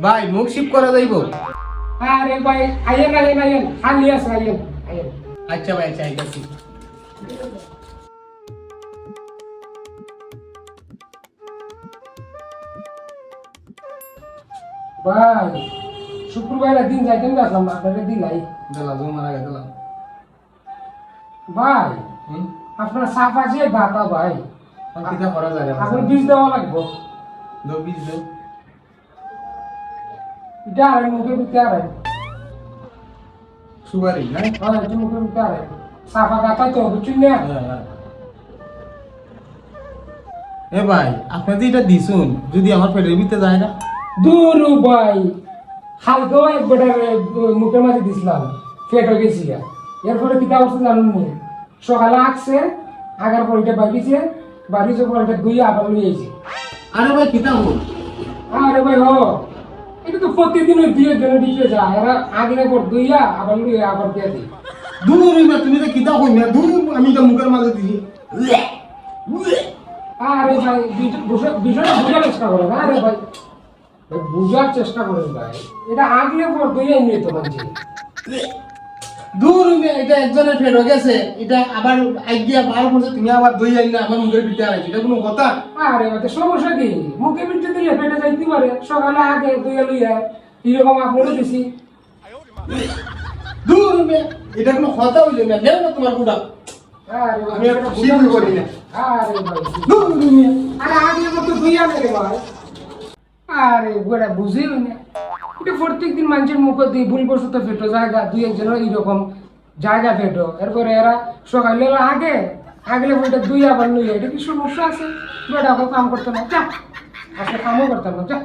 ভাই মুখ শিপ করা যাইব? আরে ভাই আইয়েন আইয়েন আইয়েন খালি আছে আইয়েন আইয়েন। আচ্ছা ভাই, আচ্ছা আইতাছি। ভাই শুক্রবারের দিন যাইতেন গেছিলাম আপনাদের দিলাই। দিলাম জমা মারা গেলাম। ভাই হুম, আপনার সাফা যে গাতা ভাই আর কিটা করা যায় না? আপনার বীজ দেওয়া লাগবো। দো বীজ দো। এটা আর মুখের ভিতরে আর সুপারি না? হয় এটা মুখের ভিতরে আর সাফা গাতা তো বুঝছেন না। এ ভাই আপনি যে এটা দিছুন, যদি আমার পেটের ভিতরে যায় না? দূর ভাই হালকাও একবার মুখের মাঝে দিছিলাম ফেট হয়ে গেছি এরপরে কিতা অবস্থা জানুন নি সকালে আসছে আগার পর এটা বাড়িছে বাড়িছে পর এটা দুই আবার নিয়ে আইছে। আরে ভাই কিটা হল? আরে ভাই হ এটা তো প্রতিদিন ওই দুইয়ের জন্য দিতে যায় এরা আগে পর দুইয়া আবার লুয়ে আবার দিয়ে দিই। দূর হইবা, তুমি তো কিটা কই না? দূর, আমি তো মুখের মাঝে দিছি। আরে ভাই বিষয়টা বোঝার চেষ্টা করেন। আরে ভাই বুঝার চেষ্টা করেন ভাই এটা আগলে পর দুইয়া নিয়ে তো মানছি। দূর হইবে, এটা একজনের পেট হয়ে গেছে, এটা আবার আইগিয়া বার করছে, তুমি আবার দই আইনা আমার মুখের ভিতরে আইছি, এটা কোনো কথা? আরে ভাই সমস্যা কি মুখে পিঠে দিলে পেটে যাইতে পারে সকালে আগে দুইয়া লইয়া এরকম আপনারও দিছি। দূর হইবে, এটা কোনো কথা হইলো না, দেও না তোমার পুরা। আরে ভাই আমি আর শিবই করি না। আরে ভাই দূর হইবে। আরে আগে তো দুইয়া মেরে ভাই। আরে গোড়া বুঝেই না এটা প্রত্যেকদিন মানুষের মুখে দিয়ে ভুল বসত ফেটো জায়গা দুই একজনের এইরকম জায়গা ফেটো এরপরে এরা সকালে আগে আগলে বইটা দুই আবার লইয়া এটা কি সমস্যা আছে বেটা কাম করতে না যা আজকে কামও করতাম না যা।